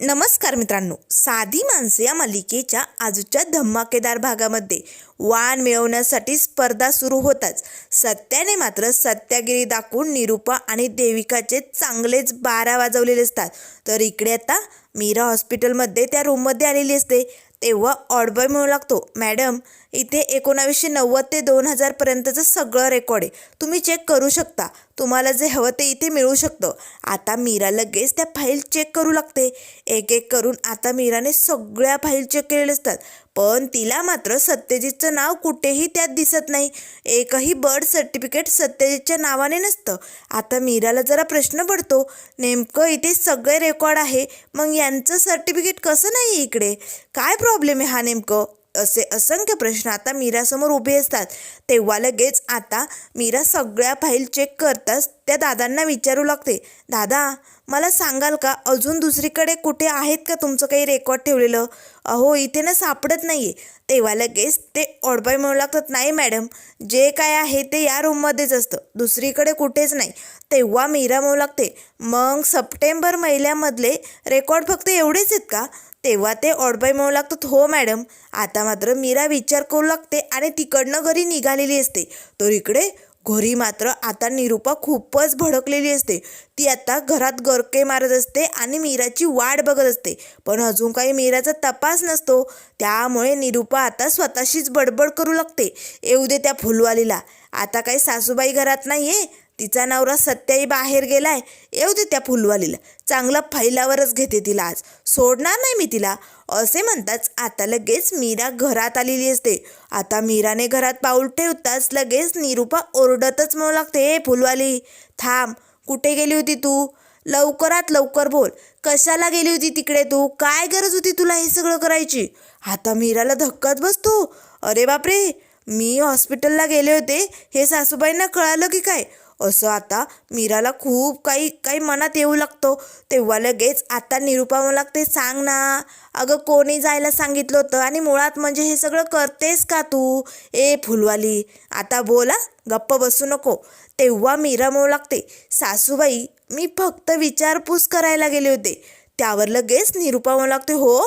नमस्कार मित्रांनो, साधी माणसे या मालिकेच्या आजच्या धमाकेदार भागामध्ये वाण मिळवण्यासाठी स्पर्धा सुरू होताच सत्याने मात्र सत्यागिरी दाखवून निरूपा आणि देविकाचे चांगलेच 12 वाजवलेले असतात. तर इकडे आता मीरा हॉस्पिटलमध्ये त्या रूममध्ये आलेली असते. तेव्हा ऑडबॉय म्हणू लागतो, मॅडम इथे 1990 ते 2000पर्यंतचं सगळं रेकॉर्ड आहे, तुम्ही चेक करू शकता, तुम्हाला जे हवं ते इथे मिळू शकतं. आता मीरा लगेच त्या फाईल चेक करू लागते. एक एक करून आता मीराने सगळ्या फाईल चेक केलेल्या असतात, पण तिला मात्र सत्यजितचं नाव कुठेही त्यात दिसत नाही. एकही बर्थ सर्टिफिकेट सत्यजितच्या नावाने नसतं. आता मीराला जरा प्रश्न पडतो, नेमकं इथे सगळे रेकॉर्ड आहे, मग यांचं सर्टिफिकेट कसं नाही इकडे, काय प्रॉब्लेम आहे हा नेमकं? असे असंख्य प्रश्न आता मीरासमोर उभे असतात. तेव्हा लगेच आता मीरा सगळ्या फाईल चेक करताच त्या दादांना विचारू लागते, दादा मला सांगाल का अजून दुसरीकडे कुठे आहेत का तुमचं काही रेकॉर्ड ठेवलेलं? अहो इथे ना सापडत नाही आहे. तेव्हा लगेच ते ऑडबॉय म्हणू लागतात, नाही मॅडम जे काय आहे ते या रूममध्येच असतं, दुसरीकडे कुठेच नाही. तेव्हा मीरा म्हणू लागते, मग सप्टेंबर महिन्यामधले रेकॉर्ड फक्त एवढेच आहेत का? तेव्हा ते ऑडबॉय म्हणू लागतात, हो मॅडम. आता मात्र मीरा विचार करू लागते आणि तिकडनं घरी निघालेली असते. तर इकडे घरी मात्र आता निरूपा खूपच भडकलेली असते. ती आता घरात गरके मारत असते आणि मीराची वाट बघत असते, पण अजून काही मीराचा तपास नसतो. त्यामुळे निरूपा आता स्वतःशीच बडबड करू लागते, येऊ दे त्या फुलवालीला, आता काही सासूबाई घरात नाही आहे, तिचा नवरा सत्याही बाहेर गेलाय, येऊ दे त्या फुलवालीला, चांगलं फैलावरच घेते तिला, आज सोडणार नाही मी तिला. असे म्हणताच आता लगेच मीरा घरात आलेली असते. आता मीराने घरात पाऊल ठेवताच लगेच निरूपा ओरडतच म्हणू लागते, ए फुलवाली थांब, कुठे गेली होती तू? लवकरात लवकर बोल, कशाला गेली होती तिकडे तू? काय गरज होती तुला हे सगळं करायची? आता मीराला धक्काच बसतो, अरे बापरे, मी हॉस्पिटलला गेले होते हे सासूबाईंना कळालं की काय? असं आता मीराला खूप काही मनात येऊ लागतो. तेव्हा लगेच आता निरूपा म्हणू लागते, सांग ना, अगं कोणी जायला सांगितलं होतं आणि मुळात म्हणजे हे सगळं करतेस का तू? ए फुलवाली आता बोला, गप्प बसू नको. तेव्हा मीरा म्हणू लागते, सासूबाई मी फक्त विचारपूस करायला गेले होते. त्यावर लगेच निरूपा म्हणू लागते, हो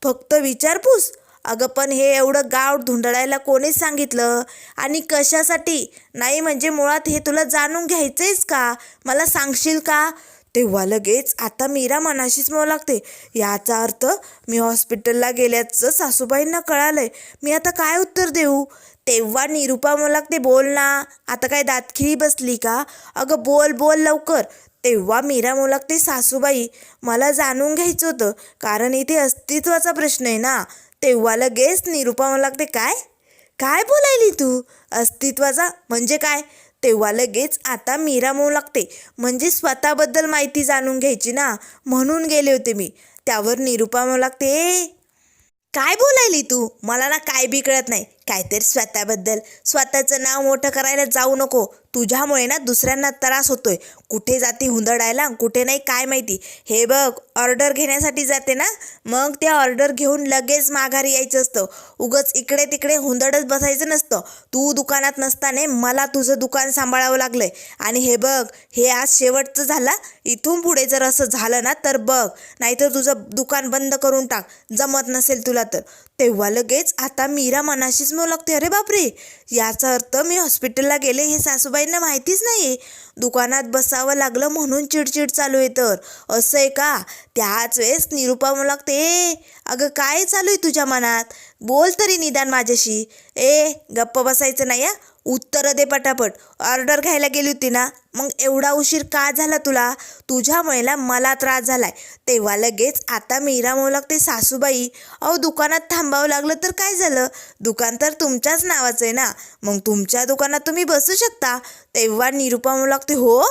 फक्त विचारपूस? अगं पण हे एवढं गाव धुंडळायला कोणी सांगितलं आणि कशासाठी? नाही म्हणजे मुळात हे तुला जाणून घ्यायचंयच का? मला सांगशील का? तेव्हा लगेच आता मीरा मनाशीच म्हणू लागते, याचा अर्थ मी हॉस्पिटलला गेल्याचं सासूबाईंना कळालंय, मी आता काय उत्तर देऊ? तेव्हा निरूपा म्हणू लागते, बोल ना, आता काय दातखिळी बसली का? अगं बोल बोल लवकर. तेव्हा मीरा म्हणू लागते, सासूबाई मला जाणून घ्यायचं होतं, कारण इथे अस्तित्वाचा प्रश्न आहे ना. तेव्हा लगेच निरूपा म्हणू लागते, काय काय बोलायली तू? अस्तित्वाचा म्हणजे काय? तेव्हा लगेच आता मीरा म्हणू लागते, म्हणजे स्वतःबद्दल माहिती जाणून घ्यायची ना, म्हणून गेले होते मी. त्यावर निरूपा म्हणू लागते, काय बोलायली तू? मला ना काय बी कळत नाही, काहीतरी स्वतःबद्दल, स्वतःचं नाव मोठं करायला जाऊ नको, तुझ्यामुळे ना दुसऱ्यांना त्रास होतोय, कुठे जाते हुंदडायला कुठे नाही काय माहिती. हे बघ, ऑर्डर घेण्यासाठी जाते ना, मग त्या ऑर्डर घेऊन लगेच माघारी यायचं असतं, उगच इकडे तिकडे हुंदडच बसायचं नसतं. तू दुकानात नसताना मला तुझं दुकान सांभाळावं लागलंय, आणि हे बघ, हे आज शेवटचं झालं, इथून पुढे जर असं झालं ना तर बघ, नाहीतर तुझं दुकान बंद करून टाक, जमत नसेल तुला तर. तेव्हा लगेच आता मीरा मनाशीच म्हणू लागते, अरे बापरे, याचा अर्थ मी हॉस्पिटलला गेले हे सासूबाईंना माहितीच नाही, दुकानात बसावं लागलं म्हणून चिडचिड चालू आहे, तर असं आहे का? त्याच वेळेस निरूपा म्हणू लागते, अगं काय चालू आहे तुझ्या मनात, बोल तरी निदान माझ्याशी. गप्प बसायचं नाही, उत्तरं दे पटापट. ऑर्डर घ्यायला गेली होती ना, मग एवढा उशीर का झाला तुला? तुझ्यामुळे मला त्रास झालाय. तेव्हा लगेच आता मीरा म्हणू लागते, सासूबाई अहो दुकानात थांबावं लागलं तर काय झालं, दुकान तर तुमच्याच नावाचं आहे ना, मग तुमच्या दुकानात तुम्ही बसू शकता. तेव्हा निरूपा म्हणू लागते, हो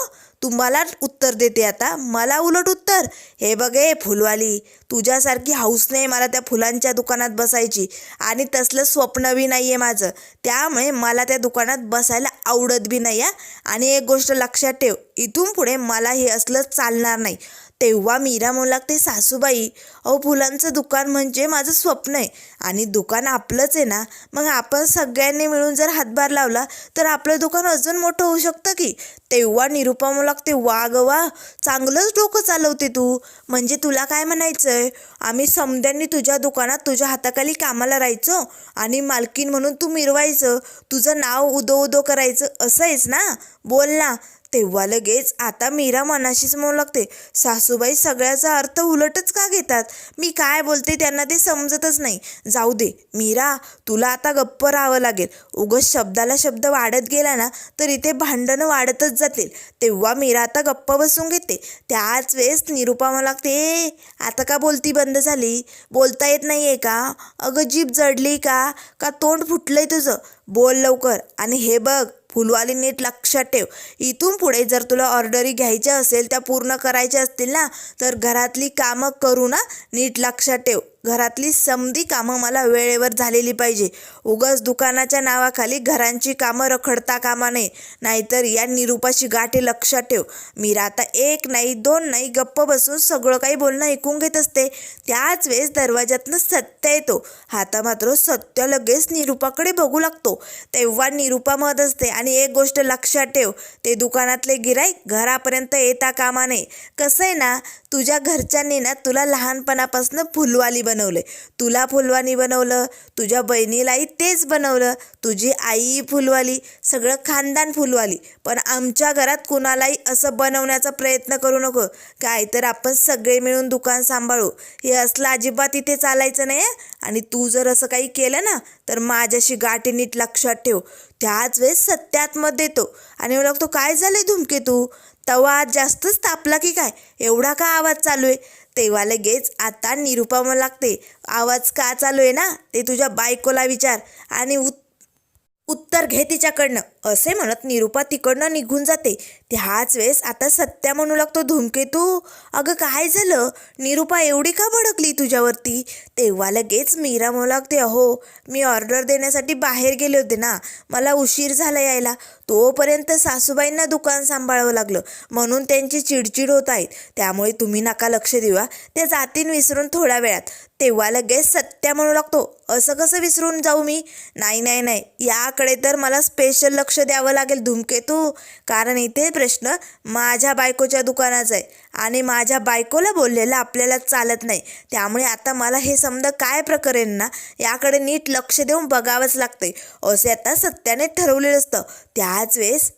तुम्हाला उत्तर देते आता, मला उलट उत्तर? हे बघे फुलवाली, तुझ्यासारखी हौस नाही मला त्या फुलांच्या दुकानात बसायची, आणि तसलं स्वप्न बी नाही आहे माझं, त्यामुळे मला त्या दुकानात बसायला आवडत बी नाही. आणि एक गोष्ट लक्षात ठेव, इथून पुढे मला हे असलं चालणार नाही. तेव्हा मीरा म्हणू लागते, सासूबाई अहो फुलांचं दुकान म्हणजे माझं स्वप्न आहे आणि दुकान आपलंच आहे ना, मग आपण सगळ्यांनी मिळून जर हातभार लावला तर आपलं दुकान अजून मोठं होऊ शकतं की. तेव्हा निरुपा म्हणू लागते, वा ग वा, चांगलंच डोकं चालवते तू. म्हणजे तुला काय म्हणायचंय, आम्ही समद्यांनी तुझ्या दुकानात तुझ्या हाताखाली कामाला राहायचो आणि मालकीन म्हणून तू मिरवायचं, तुझं नाव उदो उदो करायचं, असं आहेस ना, बोल ना. तेव्हा लगेच आता मीरा मनाशीच म्हणू लागते, सासूबाई सगळ्याचा अर्थ उलटच का घेतात, मी काय बोलते त्यांना ते समजतच नाही. जाऊ दे मीरा, तुला आता गप्प राहावं लागेल. उगाच शब्दाला शब्द वाढत गेला ना तर इथे भांडणं वाढतच जातील. तेव्हा मीरा आता गप्प बसून घेते. त्याच वेळेस निरुपा म्हणू लागते, आता का बोलती बंद झाली, बोलता येत नाही आहे का, अगं जीभ जडली का का तोंड फुटलंय तुझं, बोल लवकर. आणि हे बघ फुलवाली, नीट लक्षात ठेव, इथून पुढे जर तुला ऑर्डरी घ्यायच्या असेल, त्या पूर्ण करायच्या असतील ना, तर घरातली कामं करू ना, नीट लक्षात ठेव, घरातली समधी कामं मला वेळेवर झालेली पाहिजे. उगाच दुकानाच्या नावाखाली घरांची कामं रखडता कामा नये, नाहीतर या निरुपाची गाठी लक्षात ठेव. मीरा आता एक नाही दोन नाही गप्प बसून सगळं काही बोलणं ऐकून घेत असते. त्याच वेळेस दरवाजातनं सत्य येतो. आता मात्र सत्य लगेच निरुपाकडे बघू लागतो. तेव्हा निरुपा म्हणत असते, आणि एक गोष्ट लक्षात ठेव, ते दुकानातले गिऱ्हाईक घरापर्यंत येता कामा नये. कसं आहे ना, तुझ्या घरच्यांनी ना तुला लहानपणापासून फुलवाली बनवले, तुला फुलवाणी बनवलं, तुझ्या बहिणीलाही तेच बनवलं, तुझी आई फुलवाली, सगळं खानदान फुलवाली. पण आमच्या घरात कुणालाही असं बनवण्याचा प्रयत्न करू नको, काय तर आपण सगळे मिळून दुकान सांभाळू. हे असलं अजिबात इथे चालायचं नाही. आणि तू जर असं काही केलं ना तर माझ्याशी गाठी नीट लक्षात ठेव. त्याच वेळेस सत्यात्मत देतो आणि म्हणतो, काय झालंय धुमकेतू, तवा आज जास्तच तापला की काय, एवढा का आवाज चालू आहे. तेव्हा लगेच आता निरुपा म्हणू लागते, आवाज का चालू आहे ना ते तुझ्या बायकोला विचार आणि उत्तर घे तिच्याकडनं, असे म्हणत निरुपा तिकडनं निघून जाते. त्याच वेळेस आता सत्या म्हणू लागतो, धूमकेतू अगं काय झालं, निरुपा एवढी का भडकली तुझ्यावरती. तेव्हा लगेच मीरा म्हणू लागते, अहो मी ऑर्डर देण्यासाठी बाहेर गेले होते ना, मला उशीर झाला यायला, तोपर्यंत सासूबाईंना दुकान सांभाळावं लागलं, म्हणून त्यांची चिडचिड होत आहे, त्यामुळे तुम्ही नका लक्ष देऊ, त्या जातीन विसरून थोड्या वेळात. तेव्हा लगेच सत्या म्हणू लागतो, असं कसं विसरून जाऊ मी, नाही नाही नाही, याकडे तर मला स्पेशल लक्ष द्यावं लागेल धूमकेतू, कारण इथे प्रश्न माझ्या बायकोच्या दुकानाचा आहे आणि माझ्या बायकोला बोललेलं आपल्याला चालत नाही. त्यामुळे आता मला हे समजा काय प्रकरण ना, याकडे नीट लक्ष देऊन बघावंच लागतंय, असे आता सत्याने ठरवलेलं असतं. त्याच वेळेस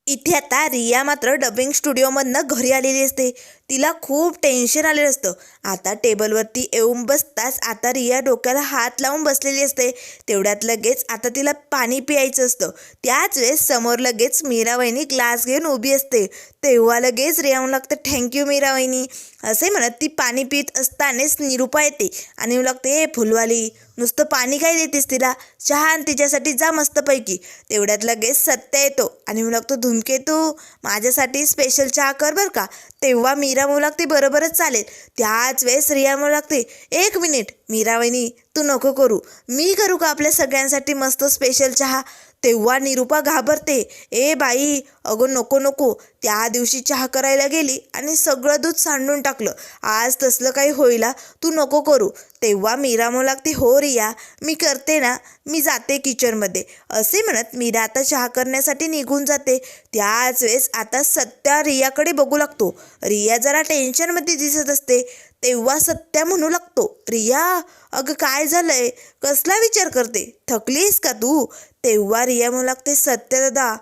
इथे आता रिया मात्र डबिंग स्टुडिओमधनं घरी आलेली असते. तिला खूप टेन्शन आलेलं असतं. आता टेबलवरती येऊन बसताच आता रिया डोक्याला हात लावून बसलेली असते. तेवढ्यात लगेच आता तिला पाणी पियायचं असतं. त्याच वेळेस समोर लगेच मीरावहिनी ग्लास घेऊन उभी असते. तेव्हा लगेच रिया म्हणू लागते, थँक्यू मीरावहिनी, असे म्हणत ती पाणी पित असतानाच निरुपा येते आणि म्हणू लागते, फुलवाली नुसतं पाणी काय देतेस तिला, चहा आण तिच्यासाठी जा मस्तपैकी. तेवढ्यात लगेच सत्य येतो आणि म्हणू लागतो, धूमकेतू माझ्यासाठी स्पेशल चहा कर बरं का. तेव्हा मीरा म्हणू लागते, बरोबरच चालेल. त्याच वेळेस रिया म्हणू लागते, एक मिनिट मीरावहिनी तू नको करू, मी करू का आपल्या सगळ्यांसाठी मस्त स्पेशल चहा. तेव्हा निरुपा घाबरते, ए बाई अगं नको नको, त्या दिवशी चहा करायला गेली आणि सगळं दूध सांडून टाकलं, आज तसलं काही होईला, तू नको करू. तेव्हा मीरा म्हणू लागते, हो रिया मी करते ना, मी जाते किचनमध्ये, असे म्हणत मीरा आता चहा करण्यासाठी निघून जाते. त्याच वेळेस आता सत्या रियाकडे बघू लागतो. रिया जरा टेन्शनमध्ये दिसत असते. तेव्हा सत्या म्हणू लागतो, रिया अगं काय झालंय, कसला विचार करते, थकलीस का तू. तेव्हा रिया म्हणू लागते, सत्य दादा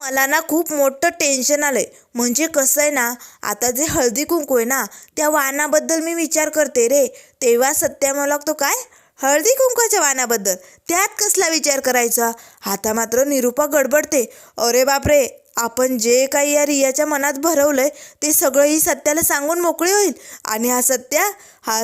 मला ना खूप मोठं टेन्शन आलंय. म्हणजे कसं आहे ना, आता जे हळदी कुंकू आहे ना, त्या वाणाबद्दल मी विचार करते रे. तेव्हा सत्या म्हणू लागतो, काय हळदी कुंकाच्या वाणाबद्दल, त्यात कसला विचार करायचा. आता मात्र निरुपा गडबडते, अरे बापरे, आपण जे काही या रियाच्या मनात भरवलंय ते सगळंही सत्याला सांगून मोकळे होईल आणि हा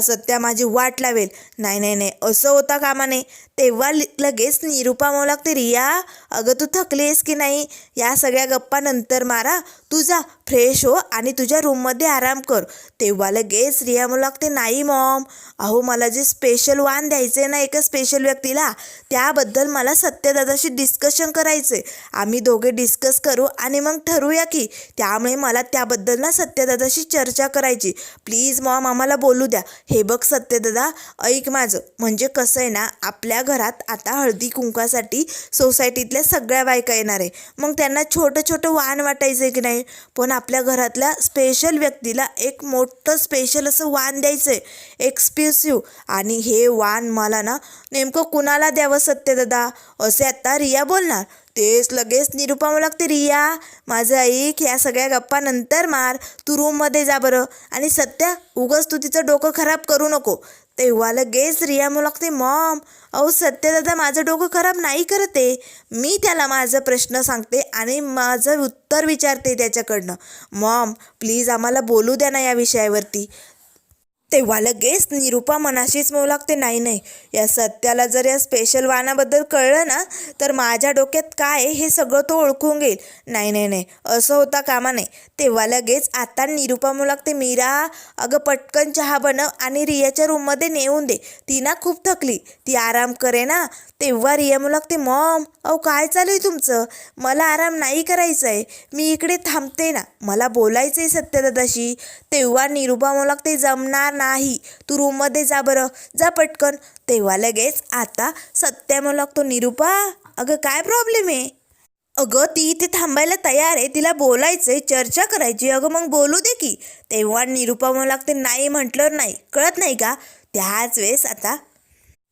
सत्या माझी वाट लावेल. नाही नाही नाही, असं होता कामा नये. तेव्हा लगेच निरुपा म्हणू लागते, रिया अगं तू थकलीस की नाही, या सगळ्या गप्पा नंतर मारा, तू जा फ्रेश हो आणि तुझ्या रूममध्ये आराम कर. तेव्हा लगेच रिया म्हणू लागते, नाही मॉम, अहो मला जे स्पेशल वाण द्यायचं आहे ना एका स्पेशल व्यक्तीला, त्याबद्दल मला सत्यदादाशी डिस्कशन करायचं आहे. आम्ही दोघे डिस्कस करू आणि मग ठरवूया की. त्यामुळे मला त्याबद्दल ना सत्यदादाशी चर्चा करायची. प्लीज मॉम आम्हाला बोलू द्या. हे बघ सत्यदादा, ऐक माझं. म्हणजे कसं आहे ना, आपल्या घरात आता हळदी कुंकासाठी सोसायटीतल्या सगळ्या बायका येणार आहे. मग त्यांना छोटं छोटं वाण वाटायचं आहे की नाही, पण आपल्या घरातल्या स्पेशल व्यक्तीला एक मोठं स्पेशल असं वाण द्यायचं आहे, एक्सक्लुसिव्ह. आणि हे वाण मला ना नेमकं कुणाला द्यावं सत्यदादा, असे आता रिया बोलणार. तेच लगेच निरुपा म्हणू लागते, रिया माझं ऐक, या सगळ्या गप्पा नंतर मार, तू रूममध्ये जा बरं. आणि सत्या, उगाच तू तिचं डोकं खराब करू नको. तेव्हा लगेच रिया म्हणू लागते, मॉम अहो सत्यदादा माझं डोकं खराब नाही करत आहे. मी त्याला माझा प्रश्न सांगते आणि माझं उत्तर विचारते त्याच्याकडनं. मॉम प्लीज आम्हाला बोलू द्या ना या विषयावरती. तेव्हा लगेच निरुपा मनाशीच म्हणू लागते, नाही नाही, या सत्याला जर या स्पेशल वाणाबद्दल कळलं ना, तर माझ्या डोक्यात काय हे सगळं तो ओळखून घेईल. नाही नाही नाही, असं होता कामा नाही. तेव्हा लगेच आता निरुपा म्हणू लागते, मीरा अगं पटकन चहा बनव आणि रियाच्या रूममध्ये नेऊन दे. ती ना खूप थकली, ती आराम करे ना. तेव्हा रिया म्हणू लागते, मॉम अहो काय चालू आहे तुमचं, मला आराम नाही करायचा आहे, मी इकडे थांबते ना, मला बोलायचं आहे सत्यदादाशी. तेव्हा निरुपा म्हणू लागते, जमणार नाही, तू रूममध्ये जा बरं, जा पटकन. तेव्हा लगेच आता सत्या म्हणू लागतो, निरुपा अगं काय प्रॉब्लेम आहे. अगं ती इथे थांबायला तयार आहे, तिला बोलायचं आहे, चर्चा करायची, अगं मग बोलू दे की. तेव्हा निरुपा म्हणू लागते, नाही म्हटलं नाही, कळत नाही का. त्याच वेळेस आता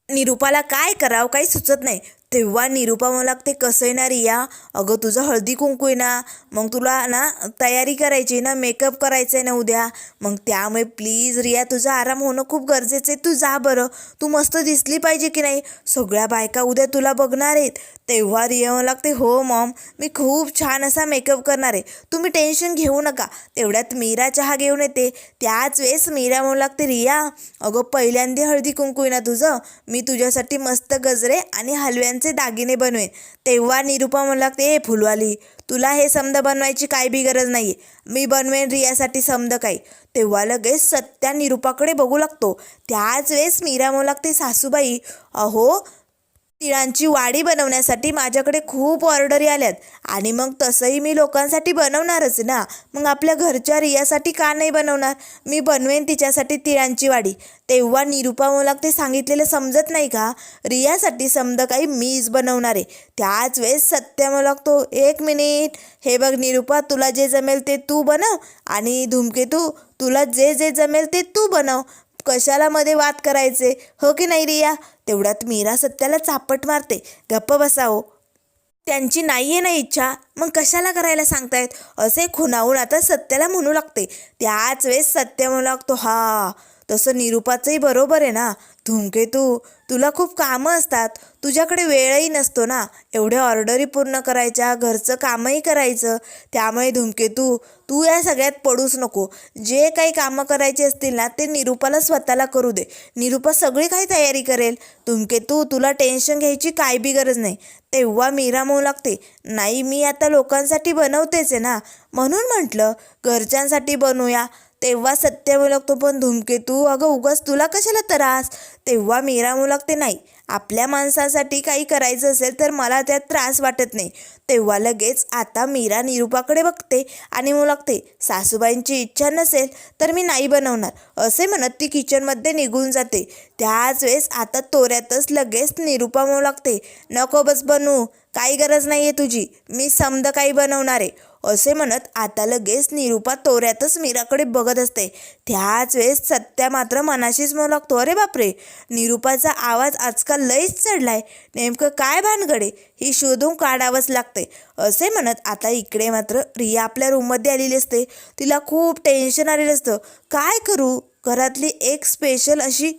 निरुपाला काय करावं काही सुचत नाही. तेव्हा निरुपा म्हणू लागते, कसं आहे ना रिया, अगं तुझं हळदी कुंकू आहे ना, मग तुला ना तयारी करायची ना, मेकअप करायचं आहे ना उद्या, मग त्यामुळे प्लीज रिया तुझा आराम होणं खूप गरजेचं आहे. तू जा बरं, तू मस्त दिसली पाहिजे की नाही, सगळ्या बायका उद्या तुला बघणार आहेत. तेव्हा रिया म्हणू लागते, हो मॉम मी खूप छान असा मेकअप करणार आहे, तुम्ही टेन्शन घेऊ नका. तेवढ्यात मीरा चहा घेऊन येते. त्याच वेळेस मीरा म्हणू लागते, रिया अगं पहिल्यांदा हळदी कुंकू आहे ना तुझं, मी तुझ्यासाठी मस्त गजरे आणि हलव्यांचे दागिने बनवेन. तेव्हा निरुपा म्हणू लागते, ए फुलवाली, तुला हे समद बनवायची काय बी गरज नाही, मी बनवेन रियासाठी समद काही. तेव्हा लगेच सत्या निरुपाकडे बघू लागतो. त्याच वेळेस मीरा म्हणू लागते, सासूबाई अहो तिळांची वाडी बनवण्यासाठी माझ्याकडे खूप ऑर्डरी आल्यात आणि मग तसंही मी लोकांसाठी बनवणारच ना, मग आपल्या घरच्या रियासाठी का नाही बनवणार, मी बनवेन तिच्यासाठी तिळांची वाडी. तेव्हा निरुपा म्हणू लागते, सांगितलेलं समजत नाही का, रियासाठी समजा काही मीच बनवणार आहे. त्याच वेळेस सत्या म्हणू लागतो, एक मिनिट, हे बघ निरुपा, तुला जे जमेल ते तू बनव आणि धूमकेतू तुला जे जे जमेल ते तू बनव, कशाला मध्ये वाद करायचे, हो की नाही रिया. तेवढ्यात मीरा सत्याला चापट मारते, गप्प बसावं, त्यांची नाही आहे ना इच्छा, मग कशाला करायला सांगतायत, असे खुणावून आता सत्याला म्हणू लागते. त्याच वेळेस सत्य म्हणू लागतो, हा तसं निरुपाचंही बरोबर आहे ना, धूमकेतू तुला खूप कामं असतात, तुझ्याकडे वेळही नसतो ना एवढ्या ऑर्डरी पूर्ण करायच्या, घरचं कामही करायचं. त्यामुळे धूमकेतू तू या सगळ्यात पडूच नको, जे काही कामं करायची असतील ना ते निरुपाला स्वतःला करू दे, निरुपा सगळी काही तयारी करेल. धूमकेतू तुला टेन्शन घ्यायची काय बी गरज नाही. तेव्हा मीरा म्हणू लागते, नाही मी आता लोकांसाठी बनवतेच आहे ना, म्हणून म्हटलं घरच्यांसाठी बनवूया. तेव्हा सत्य म्हणू लागतो, पण धूमकेतू अगं उगाच तुला कशाला त्रास. तेव्हा मीरा म्हणू लागते, नाही आपल्या माणसासाठी काही करायचं असेल तर मला त्यात त्रास वाटत नाही. तेव्हा लगेच आता मीरा निरुपाकडे बघते आणि म्हणू लागते, सासूबाईंची इच्छा नसेल तर मी नाही बनवणार, असे म्हणत ती किचनमध्ये निघून जाते. त्याच वेळेस आता तोऱ्यातच लगेच निरुपा म्हणू लागते, नको बस बनवू, काही गरज नाही आहे तुझी, मी समद काही बनवणार आहे, असे म्हणत आता लगेच निरुपा तोऱ्यातच मीराकडे बघत असते. त्याच वेळेस सत्या मात्र मनाशीच म्हणू लागतो, अरे बापरे, निरुपाचा आवाज आजकाल लईच चढलाय, नेमकं काय भानगडे, ही शोधून काढावंच लागते. असे म्हणत आता इकडे मात्र रिया आपल्या रूममध्ये आलेली असते. तिला खूप टेन्शन आलेलं असतं, काय करू, घरातली एक स्पेशल अशी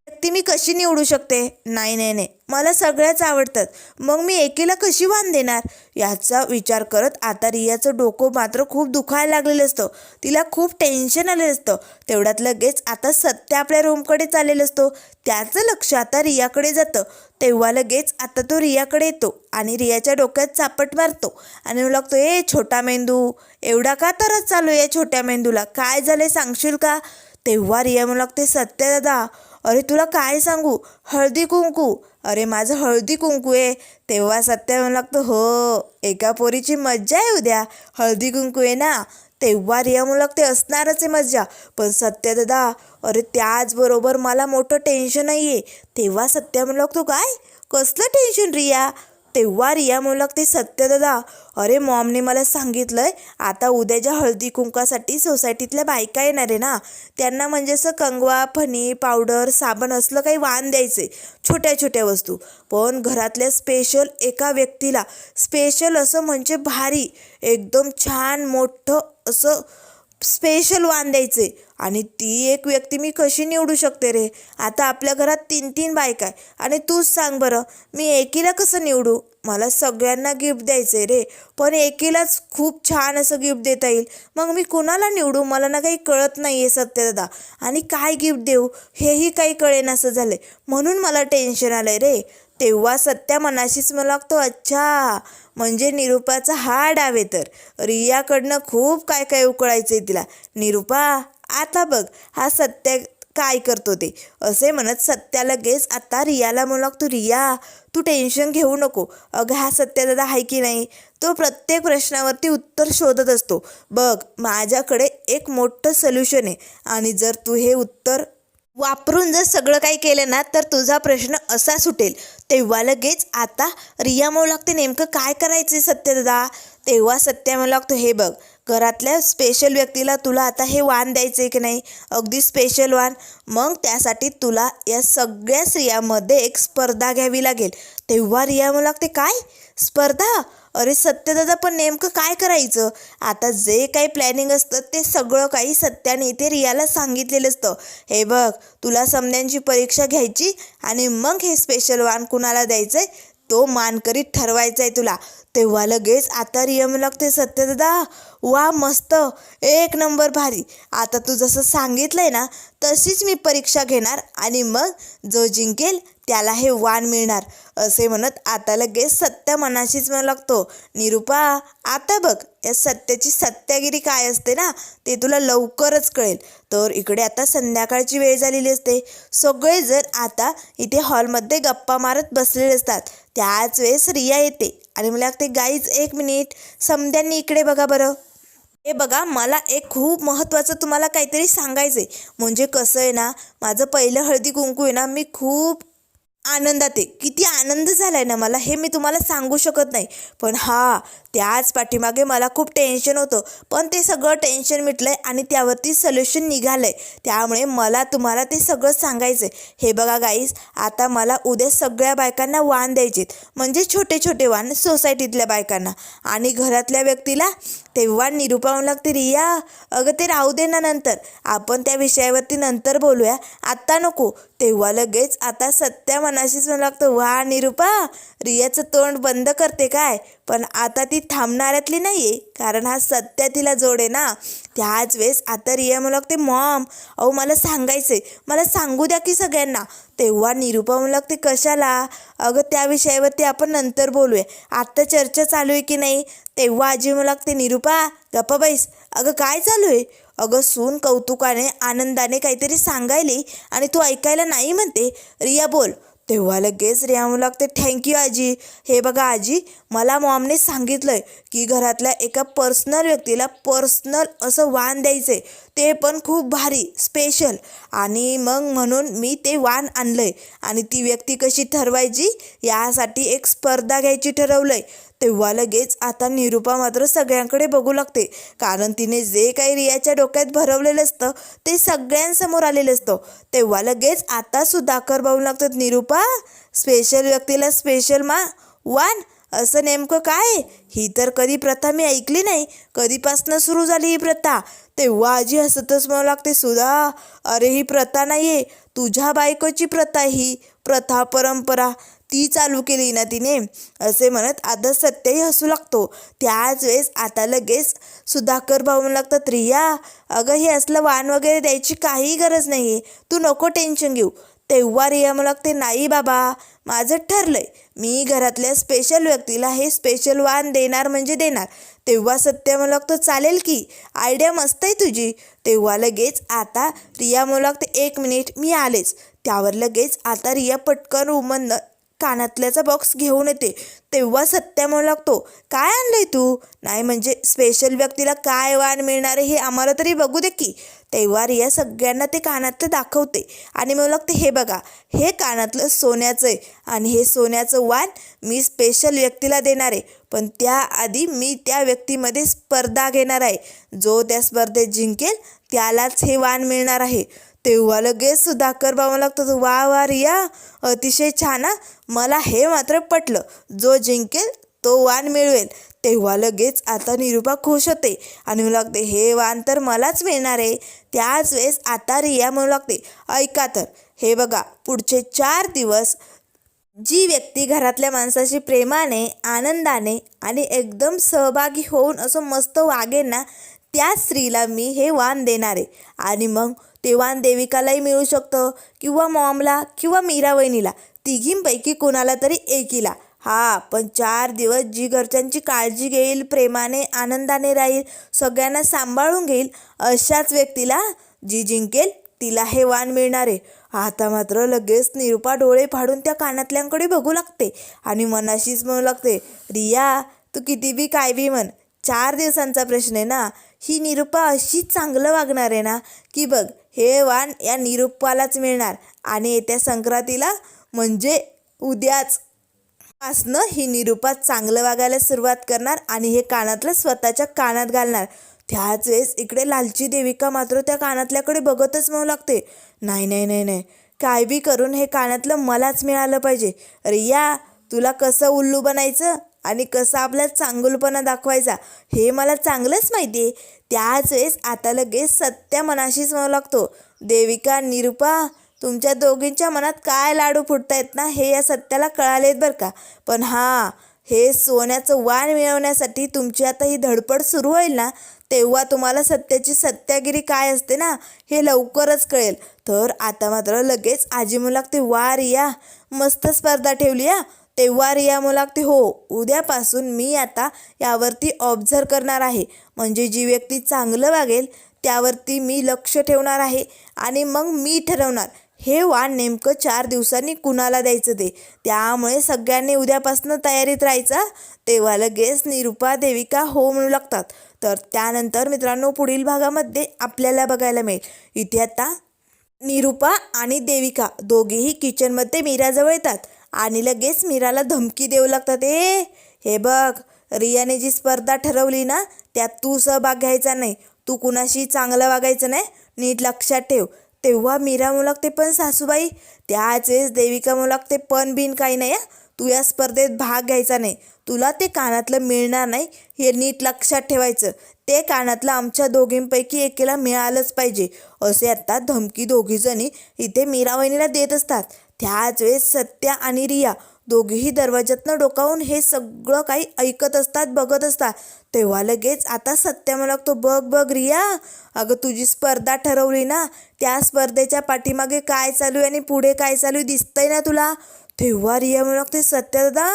व्यक्ती मी कशी निवडू शकते? नाही नाही नाही, मला सगळ्याच आवडतात. मग मी एकीला कशी वाण देणार? याचा विचार करत आता रियाचं डोकं मात्र खूप दुखायला लागलेलं असतं. तिला खूप टेन्शन आलेलं असतं. तेवढ्यात लगेच आता सत्य आपल्या रूमकडे चाललेलं असतो. त्याचं लक्ष आता रियाकडे जातं. तेव्हा लगेच आता तो रियाकडे येतो आणि रियाच्या डोक्यात चापट मारतो आणि लागतो, ए छोटा मेंदू, एवढा का त्रास चालू आहे छोट्या मेंदूला? काय झालंय सांगशील का? तेव्हा रिया म्हणू लागते, सत्य दादा, अरे तुला काय सांगू, हळदी कुंकू, अरे माझं हळदी कुंकू आहे. तेव्हा सत्य म्हणू लागतं, हो एका पोरीची मज्जा आहे उद्या, हळदी कुंकू आहे ना. तेव्हा रिया म्हणू लागते, असणारच आहे मज्जा, पण सत्य दादा, अरे त्याचबरोबर मला मोठं टेन्शन नाही आहे. तेव्हा सत्य म्हणू लागतो, काय कसलं टेन्शन रिया? तेव्हा रिया म्हणू लागते, सत्य दादा, अरे मॉमने मला सांगितलंय आता उद्याच्या हळदी कुंकासाठी सोसायटीतल्या बायका येणार आहे ना, त्यांना म्हणजे असं कंगवा, फणी, पावडर, साबण असलं काही वाण द्यायचे, छोट्या छोट्या वस्तू. पण घरातल्या स्पेशल एका व्यक्तीला, स्पेशल असं म्हणजे भारी, एकदम छान मोठं असं स्पेशल वाण द्यायचे. आणि ती एक व्यक्ती मी कशी निवडू शकते रे? आता आपल्या घरात 3-3 बायका आहे आणि तूच सांग बरं, मी एकीला कसं निवडू? मला सगळ्यांना गिफ्ट द्यायचं आहे रे, पण एकीलाच खूप छान असं गिफ्ट देता येईल. मग मी कुणाला निवडू? मला ना काही कळत नाही आहे सत्यदादा, आणि काय गिफ्ट देऊ हेही काही कळेनासं झालं आहे, म्हणून मला टेन्शन आलं आहे रे. तेव्हा सत्या मनाशीच मला लागतो, अच्छा म्हणजे निरूपाचा हा डाव आहे. तर रियाकडनं खूप काय काय उकळायचं आहे तिला. निरूपा आता बघ हा सत्य काय करतो ते, असे म्हणत सत्या लगेच आता रियाला म्हणू लागतो, रिया तू टेन्शन घेऊ नको. अगं हा सत्यदादा आहे की नाही, तो प्रत्येक प्रश्नावरती उत्तर शोधत असतो. बघ माझ्याकडे एक मोठं सोल्युशन आहे, आणि जर तू हे उत्तर वापरून जर सगळं काही केलं ना तर तुझा प्रश्न असा सुटेल. तेव्हा लगेच आता रिया म्हणू लागते, नेमकं काय करायचं सत्यदादा? तेव्हा सत्य म्हणू लागतो, हे बघ घरातल्या स्पेशल व्यक्तीला तुला आता हे वाण द्यायचं आहे की नाही, अगदी स्पेशल वाण. मग त्यासाठी तुला या सगळ्या स्त्रियांमध्ये एक स्पर्धा घ्यावी लागेल. तेव्हा रिया म्हणू लागते, काय स्पर्धा? अरे सत्यदादा, पण नेमकं काय करायचं? आता जे काही प्लॅनिंग असतं ते सगळं काही सत्याने इथे रियाला सांगितलेलं असतं. हे बघ तुला समध्यांची परीक्षा घ्यायची आणि मग हे स्पेशल वाण कुणाला द्यायचं आहे तो मानकरी ठरवायचा आहे तुला. तेव्हा लगेच आता रिया म्हणू लागते, सत्यदादा वा मस्त, एक नंबर भारी. आता तू जसं सांगितलंय ना तशीच मी परीक्षा घेणार आणि मग जो जिंकेल त्याला हे वाण मिळणार. असे म्हणत आता लगेच सत्य मनाशीच म्हणू लागतो, निरूपा आता बघ या सत्याची सत्यागिरी काय असते ना ते तुला लवकरच कळेल. तर इकडे आता संध्याकाळची वेळ झालेली असते. सगळेजण आता इथे हॉलमध्ये गप्पा मारत बसलेले असतात. त्याच वेळेस रिया येते आणि मला लागते, गाईज एक मिनिट, समध्यांनी इकडे बघा बरं. हे बघा, मला एक खूप महत्त्वाचं तुम्हाला काहीतरी सांगायचं आहे. म्हणजे कसं आहे ना, माझं पहिलं हळदी कुंकू आहे ना, मी खूप आनंदात आहे. किती आनंद झाला आहे ना मला, हे मी तुम्हाला सांगू शकत नाही. पण त्याच पाठीमागे मला खूप टेन्शन होतं, पण ते सगळं टेन्शन मिटलं आहे आणि त्यावरती सोल्युशन निघालं आहे. त्यामुळे मला तुम्हाला ते सगळं सांगायचं आहे. हे बघा गाईस, आता मला उद्या सगळ्या बायकांना वाण द्यायचे, म्हणजे छोटे छोटे वाण सोसायटीतल्या बायकांना आणि घरातल्या व्यक्तीला. तेव्हा निरूपा म्हणू लागते, रिया अगं ते राहू दे ना, नंतर आपण त्या विषयावरती नंतर बोलूया, आत्ता नको. तेव्हा लगेच आता सत्या मनाशीच म्हणू लागतं, वा निरूपा, रियाचं तोंड बंद करते काय? पण आता ती थांबणाऱ्यातली नाही आहे, कारण हा सत्या तिला जोडे ना. त्याच वेळेस आता रिया म्हणू लागते, मॉम अहो मला सांगायचे, मला सांगू द्या की सगळ्यांना. तेव्हा निरूपा म्हणू लागते, कशाला? अगं त्या विषयावरती आपण नंतर बोलूया, आत्ता चर्चा चालू आहे की नाही. तेव्हा आजी म्हणू लागते, निरूपा गप्पा बैस, अगं काय चालू आहे? अगं सून कौतुकाने आनंदाने काहीतरी सांगायली आणि तू ऐकायला नाही म्हणते. रिया बोल. तेव्हा लगेच रिया म्हणू लागते, थँक्यू आजी. हे बघा आजी, मला मॉमने सांगितलं आहे की घरातल्या एका पर्सनल व्यक्तीला पर्सनल असं वाण द्यायचं आहे, ते पण खूप भारी स्पेशल. आणि मग म्हणून मी ते वाण आणलं आहे आणि ती व्यक्ती कशी ठरवायची यासाठी एक स्पर्धा घ्यायची ठरवलं आहे. तेव्हा लगेच आता निरूपा मात्र सगळ्यांकडे बघू लागते, कारण तिने जे काही रियाच्या डोक्यात भरवलेलं असतं ते सगळ्यांसमोर आलेलं असतं. तेव्हा लगेच आता सुधाकर बघू लागतात, निरूपा स्पेशल व्यक्तीला स्पेशल वाण, असं नेमकं काय? ही तर कधी प्रथा मी ऐकली नाही. कधीपासून सुरू झाली ही प्रथा? तेव्हा आजी हसतच म्हणू लागते, सुधा, अरे ही प्रथा नाही आहे, तुझ्या बायकोची प्रथा आहे ही. प्रथा परंपरा ती चालू केली ना तिने, असे म्हणत आता सत्यही हसू लागतो. त्याच वेळेस आता लगेच सुधाकर भाऊ म्हणू लागतात, रिया, अगं हे असलं वाण वगैरे द्यायची काही गरज नाही आहे, तू नको टेन्शन घेऊ. तेव्हा रिया म्हणू लागते, नाही बाबा, माझं ठरलंय, मी घरातल्या स्पेशल व्यक्तीला हे स्पेशल वाण देणार म्हणजे देणार. तेव्हा सत्य म्हणू लागतो, चालेल की, आयडिया मस्त आहे तुझी. तेव्हा लगेच आता रिया म्हणू लागते, 1 मिनिट मी आलेच. त्यावर लगेच आता रिया पटकन रूममधनं कानातल्याचा बॉक्स घेऊन येते. तेव्हा सत्या म्हणू लागतो, काय आणलंय तू? नाही म्हणजे स्पेशल व्यक्तीला काय वाण मिळणार आहे हे आम्हाला तरी बघू दे की. तेव्हा रिया सगळ्यांना ते कानातलं दाखवते आणि म्हणू लागते, हे बघा, हे कानातलं सोन्याचं आहे आणि हे सोन्याचं वाण मी स्पेशल व्यक्तीला देणार आहे. पण त्याआधी मी त्या व्यक्तीमध्ये स्पर्धा घेणार आहे. जो त्या स्पर्धेत जिंकेल त्यालाच हे वाण मिळणार आहे. तेव्हा लगेच सुधाकर बाबा लागतात, वा वा रिया, अतिशय छान, मला हे मात्र पटलं, जो जिंकेल तो वाण मिळवेल. तेव्हा लगेच आता निरूपा खुश होते आणि म्हणू लागते, हे वाण तर मलाच मिळणार आहे. त्याच वेळेस आता रिया म्हणू लागते, ऐका तर, हे बघा, पुढचे 4 दिवस जी व्यक्ती घरातल्या माणसाशी प्रेमाने, आनंदाने आणि एकदम सहभागी होऊन असं मस्त वागेल ना, त्या स्त्रीला मी हे वाण देणार आहे. आणि मग ते वाण देविकालाही मिळू शकतं किंवा मॉमला किंवा मीरा वहिनीला, तिघींपैकी कोणाला तरी एकीला. पण 4 दिवस जी घरच्यांची काळजी घेईल, प्रेमाने आनंदाने राहील, सगळ्यांना सांभाळून घेईल, अशाच व्यक्तीला, जी जिंकेल तिला हे वाण मिळणार आहे. आता मात्र लगेच निरूपा डोळे फाडून त्या कानातल्यांकडे बघू लागते आणि मनाशीच म्हणू लागते, रिया, तू किती बी काय बी म्हण, 4 दिवसांचा प्रश्न आहे ना. ही निरूपा अशी चांगलं वागणार आहे ना की बघ, हे वाण या निरूपालाच मिळणार. आणि येत्या संक्रांतीला म्हणजे उद्याच पासनं ही निरूपा चांगलं वागायला सुरुवात करणार आणि हे कानातलं स्वतःच्या कानात घालणार. त्याच वेळेस इकडे लालची देविका मात्र त्या कानातल्याकडे बघतच म्हणू लागते, नाही नाही नाही नाही, काय बी करून हे कानातलं मलाच मिळालं पाहिजे. रिया, तुला कसं उल्लू बनायचं आणि कसं आपला चांगुलपणा दाखवायचा हे मला चांगलंच माहिती आहे. त्याच वेळेस आता लगेच सत्या मनाशीच म्हणू लागतो, देविका, निरूपा, तुमच्या दोघींच्या मनात काय लाडू फुटतायत ना हे या सत्याला कळालेत बरं का. पण हे सोन्याचं वाण मिळवण्यासाठी तुमची आता ही धडपड सुरू होईल ना, तेव्हा तुम्हाला सत्याची सत्यागिरी काय असते ना हे लवकरच कळेल. तर आता मात्र लगेच आजी म्हणू लागते, वा रिया, मस्त स्पर्धा ठेवली. तेव्हा रिया म्हणू लागते, हो, उद्यापासून मी आता यावरती ऑब्झर्व करणार आहे. म्हणजे जी व्यक्ती चांगलं वागेल त्यावरती मी लक्ष ठेवणार आहे आणि मग मी ठरवणार हे वाण नेमकं 4 दिवसांनी कुणाला द्यायचं ते. त्यामुळे सगळ्यांनी उद्यापासून तयारीत राहायचं. तेव्हा लगेच निरूपा, देविका हो म्हणू लागतात. तर त्यानंतर मित्रांनो पुढील भागामध्ये आपल्याला बघायला मिळेल, इथे आता निरूपा आणि देविका दोघेही किचनमध्ये मीराजवळ येतात आणि लगेच मीराला धमकी देऊ लागतात, हे बघ, रियाने जी स्पर्धा ठरवली ना त्यात तू सहभाग घ्यायचा नाही, तू कुणाशी चांगलं वागायचं नाही, नीट लक्षात ठेव. तेव्हा मीरा म्हणू लागते, पण सासूबाई. त्याच वेळेस देविका म्हणू लागते, पण बिन काही नाही, तू या स्पर्धेत भाग घ्यायचा नाही, तुला ते कानातलं मिळणार नाही, हे नीट लक्षात ठेवायचं. ते कानातलं आमच्या दोघींपैकी एकीला मिळालंच पाहिजे. असे आता धमकी दोघीजणी इथे मीरा वहिनीला देत असतात. त्याच वेळेस सत्या आणि रिया दोघेही दरवाजातनं डोकावून हे सगळं काही ऐकत असतात, बघत असतात. तेव्हा लगेच आता सत्या म्हणू लागतो, बघ रिया, अगं तुझी स्पर्धा ठरवली ना, त्या स्पर्धेच्या पाठीमागे काय चालू आहे आणि पुढे काय चालू आहे दिसतंय ना तुला. तेव्हा रिया म्हणू लागते, सत्या दादा,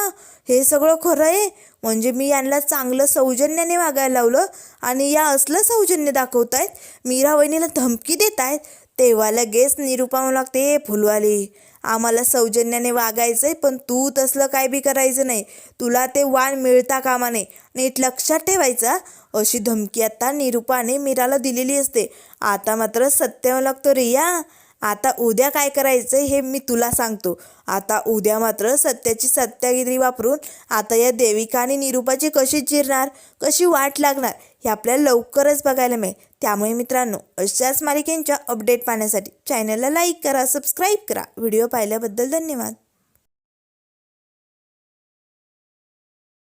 हे सगळं खरं आहे? म्हणजे मी यांना चांगलं सौजन्याने वागायला लावलं आणि या असलं सौजन्य दाखवतायत, मीरा वहिनीला धमकी देत आहेत. तेव्हा लगेच निरूपा म्हणू लागते, फुलवाली, आम्हाला सौजन्याने वागायचं आहे, पण तू तसलं काय बी करायचं नाही, तुला ते वाण मिळता कामा नये, नीट लक्षात ठेवायचा. अशी धमकी आता निरूपाने मीराला दिलेली असते. आता मात्र सत्य म्हणू लागतो, रिया, आता उद्या काय करायचं हे मी तुला सांगतो. आता उद्या मात्र सत्याची सत्यागिरी वापरून आता या देविका आणि निरूपाची कशी चिरणार, कशी वाट लागणार हे आपल्याला लवकरच बघायला मिळेल. त्यामुळे मित्रांनो, अशाच मालिकेंच्या अपडेट पाहण्यासाठी चॅनलला लाईक करा, सबस्क्राईब करा. व्हिडिओ पाहिल्याबद्दल धन्यवाद.